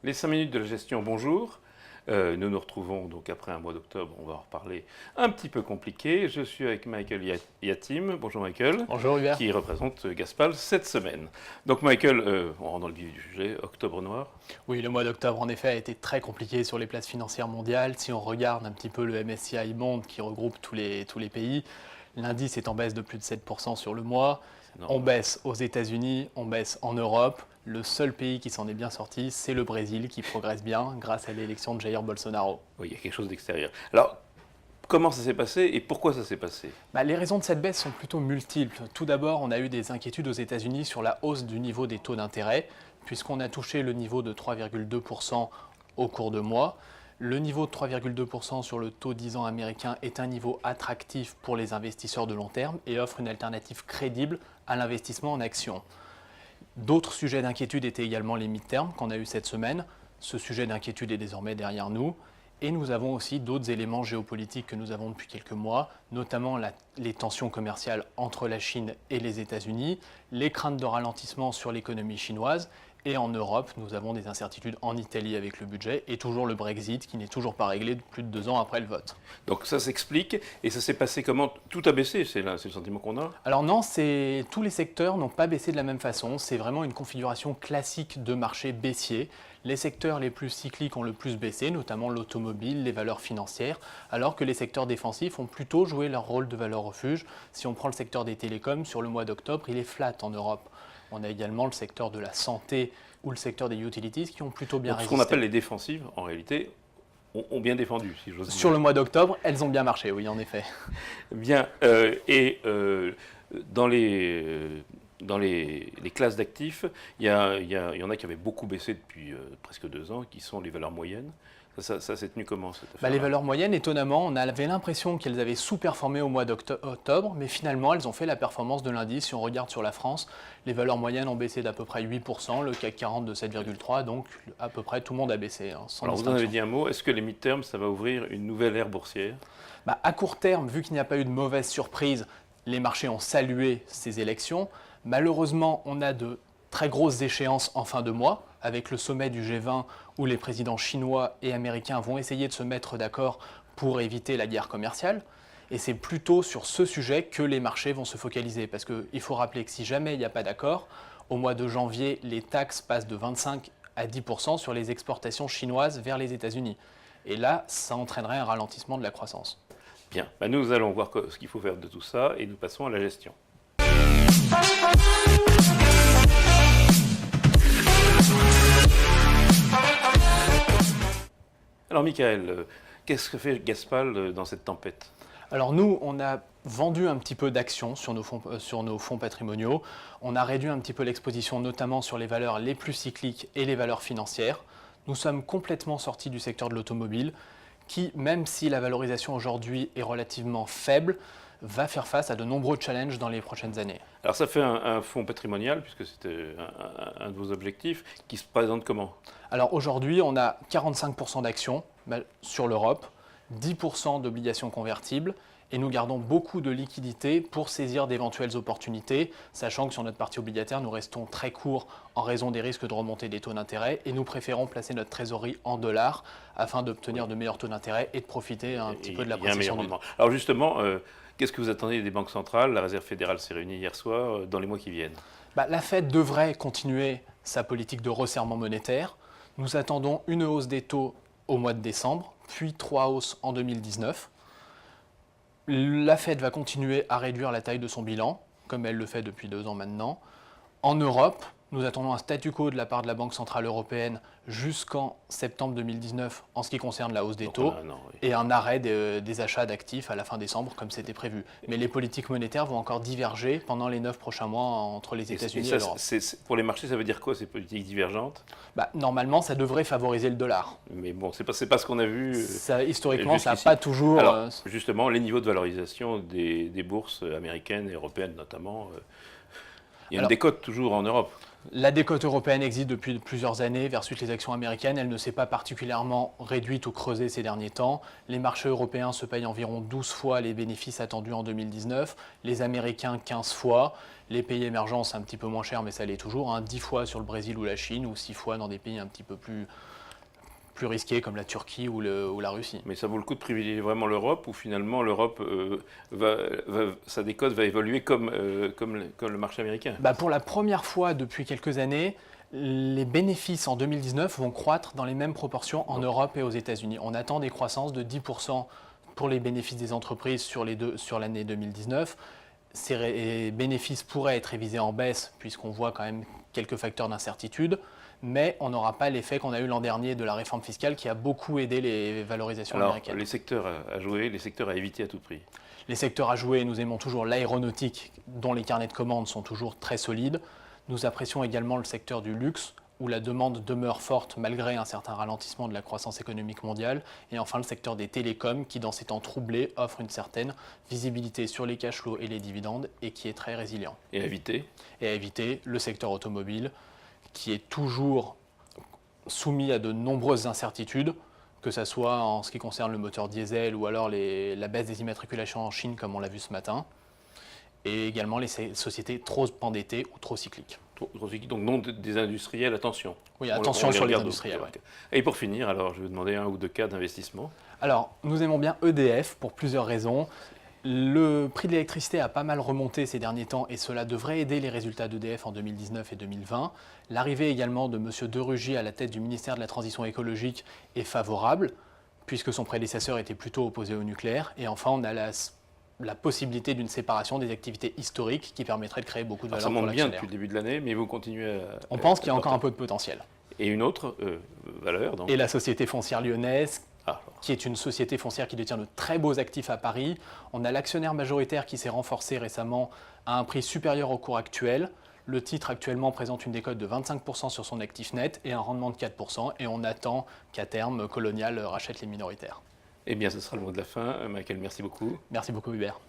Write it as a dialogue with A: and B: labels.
A: Les 5 minutes de la gestion, bonjour. Nous nous retrouvons donc après un mois d'octobre, on va en reparler, un petit peu compliqué. Je suis avec Michael Yatim. Bonjour Michael.
B: Bonjour Hubert.
A: Qui représente Gaspal cette semaine. Donc Michael, on rentre dans le vif du sujet, octobre noir.
B: Oui, le mois d'octobre en effet a été très compliqué sur les places financières mondiales. Si on regarde un petit peu le MSCI Bond qui regroupe tous les pays, l'indice est en baisse de plus de 7% sur le mois. On baisse aux États-Unis, on baisse en Europe. Le seul pays qui s'en est bien sorti, c'est le Brésil qui progresse bien grâce à l'élection de Jair Bolsonaro.
A: Oui, il y a quelque chose d'extérieur. Alors, comment ça s'est passé et pourquoi ça s'est passé ?
B: Les raisons de cette baisse sont plutôt multiples. Tout d'abord, on a eu des inquiétudes aux États-Unis sur la hausse du niveau des taux d'intérêt, puisqu'on a touché le niveau de 3,2% au cours de mois. Le niveau de 3,2% sur le taux 10 ans américain est un niveau attractif pour les investisseurs de long terme et offre une alternative crédible à l'investissement en actions. D'autres sujets d'inquiétude étaient également les mid-terms qu'on a eu cette semaine. Ce sujet d'inquiétude est désormais derrière nous. Et nous avons aussi d'autres éléments géopolitiques que nous avons depuis quelques mois, notamment les tensions commerciales entre la Chine et les États-Unis, les craintes de ralentissement sur l'économie chinoise. Et en Europe, nous avons des incertitudes en Italie avec le budget et toujours le Brexit qui n'est toujours pas réglé plus de 2 ans après le vote.
A: Donc ça s'explique et ça s'est passé comment ? Tout a baissé, c'est le sentiment qu'on a ?
B: Alors non, tous les secteurs n'ont pas baissé de la même façon. C'est vraiment une configuration classique de marché baissier. Les secteurs les plus cycliques ont le plus baissé, notamment l'automobile, les valeurs financières, alors que les secteurs défensifs ont plutôt joué leur rôle de valeur refuge. Si on prend le secteur des télécoms, sur le mois d'octobre, il est flat en Europe. On a également le secteur de la santé ou le secteur des utilities qui ont plutôt bien résisté.
A: Ce qu'on appelle les défensives, en réalité, ont bien défendu, si j'ose dire.
B: Sur le mois d'octobre, elles ont bien marché, oui, en effet.
A: Bien. Dans les classes d'actifs, il y en a qui avaient beaucoup baissé depuis presque 2 ans, qui sont les valeurs moyennes. Ça s'est tenu comment cette affaire ?
B: Les valeurs moyennes, étonnamment, on avait l'impression qu'elles avaient sous-performé au mois d'octobre, mais finalement, elles ont fait la performance de l'indice. Si on regarde sur la France, les valeurs moyennes ont baissé d'à peu près 8%, le CAC 40 de 7,3%, donc à peu près tout le monde a baissé. Sans
A: Alors vous en avez dit un mot, est-ce que les mid-terms, ça va ouvrir une nouvelle ère boursière ?
B: À court terme, vu qu'il n'y a pas eu de mauvaise surprise, les marchés ont salué ces élections. Malheureusement, on a de très grosses échéances en fin de mois, avec le sommet du G20 où les présidents chinois et américains vont essayer de se mettre d'accord pour éviter la guerre commerciale. Et c'est plutôt sur ce sujet que les marchés vont se focaliser. Parce qu'il faut rappeler que si jamais il n'y a pas d'accord, au mois de janvier, les taxes passent de 25 à 10% sur les exportations chinoises vers les États-Unis. Et là, ça entraînerait un ralentissement de la croissance.
A: Bien, nous allons voir ce qu'il faut faire de tout ça et nous passons à la gestion. Alors Michael, qu'est-ce que fait Gaspal dans cette tempête ?
B: Alors nous, on a vendu un petit peu d'actions sur nos fonds patrimoniaux. On a réduit un petit peu l'exposition, notamment sur les valeurs les plus cycliques et les valeurs financières. Nous sommes complètement sortis du secteur de l'automobile, qui, même si la valorisation aujourd'hui est relativement faible, va faire face à de nombreux challenges dans les prochaines années.
A: Alors ça fait un fonds patrimonial, puisque c'était un de vos objectifs, qui se présente comment ?
B: Alors aujourd'hui, on a 45% d'actions sur l'Europe, 10% d'obligations convertibles, et nous gardons beaucoup de liquidités pour saisir d'éventuelles opportunités, sachant que sur notre partie obligataire, nous restons très courts en raison des risques de remontée des taux d'intérêt, et nous préférons placer notre trésorerie en dollars afin d'obtenir de meilleurs taux d'intérêt et de profiter un petit peu de l'appréciation du.
A: Alors justement, qu'est-ce que vous attendez des banques centrales ? La Réserve fédérale s'est réunie hier soir, dans les mois qui viennent.
B: La Fed devrait continuer sa politique de resserrement monétaire. Nous attendons une hausse des taux au mois de décembre, puis 3 hausses en 2019. La Fed va continuer à réduire la taille de son bilan, comme elle le fait depuis 2 ans maintenant. En Europe, nous attendons un statu quo de la part de la Banque Centrale Européenne jusqu'en septembre 2019 en ce qui concerne la hausse des taux et un arrêt des achats d'actifs à la fin décembre comme c'était prévu. Mais les politiques monétaires vont encore diverger pendant les 9 prochains mois entre les États-Unis et l'Europe.
A: Pour les marchés, ça veut dire quoi ces politiques divergentes ?
B: Normalement, ça devrait favoriser le dollar.
A: Mais bon, c'est pas ce qu'on a vu.
B: Historiquement, ça n'a pas toujours.
A: Alors, justement, les niveaux de valorisation des bourses américaines et européennes notamment. Il y a une décote toujours en Europe.
B: La décote européenne existe depuis plusieurs années versus les actions américaines. Elle ne s'est pas particulièrement réduite ou creusée ces derniers temps. Les marchés européens se payent environ 12 fois les bénéfices attendus en 2019. Les Américains, 15 fois. Les pays émergents, c'est un petit peu moins cher, mais ça l'est toujours. 10 fois sur le Brésil ou la Chine, ou 6 fois dans des pays un petit peu plus plus risqués comme la Turquie ou la Russie.
A: Mais ça vaut le coup de privilégier vraiment l'Europe, ou finalement l'Europe, sa décote va évoluer comme le marché américain?
B: Pour la première fois depuis quelques années, les bénéfices en 2019 vont croître dans les mêmes proportions en Europe et aux États-Unis. On attend des croissances de 10% pour les bénéfices des entreprises sur l'année 2019. Ces bénéfices pourraient être révisés en baisse puisqu'on voit quand même quelques facteurs d'incertitude, mais on n'aura pas l'effet qu'on a eu l'an dernier de la réforme fiscale qui a beaucoup aidé les valorisations américaines.
A: Les secteurs à jouer, les secteurs à éviter à tout prix.
B: Les secteurs à jouer, nous aimons toujours l'aéronautique, dont les carnets de commandes sont toujours très solides. Nous apprécions également le secteur du luxe, où la demande demeure forte malgré un certain ralentissement de la croissance économique mondiale. Et enfin, le secteur des télécoms, qui dans ces temps troublés offre une certaine visibilité sur les cash flows et les dividendes, et qui est très résilient.
A: Et à éviter?
B: Et à éviter le secteur automobile, qui est toujours soumis à de nombreuses incertitudes, que ce soit en ce qui concerne le moteur diesel ou alors la baisse des immatriculations en Chine, comme on l'a vu ce matin, et également les sociétés trop endettées ou trop cycliques.
A: Donc non des industriels, attention.
B: Oui, attention sur les industriels. Ouais.
A: Et pour finir, alors je vais vous demander un ou deux cas d'investissement.
B: Alors, nous aimons bien EDF pour plusieurs raisons. Le prix de l'électricité a pas mal remonté ces derniers temps et cela devrait aider les résultats d'EDF en 2019 et 2020. L'arrivée également de M. De Rugy à la tête du ministère de la Transition écologique est favorable, puisque son prédécesseur était plutôt opposé au nucléaire. Et enfin, on a la possibilité d'une séparation des activités historiques qui permettrait de créer beaucoup de valeur pour l'actionnaire.
A: Ça monte bien depuis le début de l'année, mais vous continuez à...
B: On pense qu'il y a encore un peu de potentiel.
A: Et une autre valeur donc.
B: Et la société foncière lyonnaise, qui est une société foncière qui détient de très beaux actifs à Paris. On a l'actionnaire majoritaire qui s'est renforcé récemment à un prix supérieur au cours actuel. Le titre actuellement présente une décote de 25% sur son actif net et un rendement de 4%. Et on attend qu'à terme, Colonial rachète les minoritaires.
A: Eh bien, ce sera le mot de la fin. Michael, merci beaucoup.
B: Merci beaucoup, Hubert.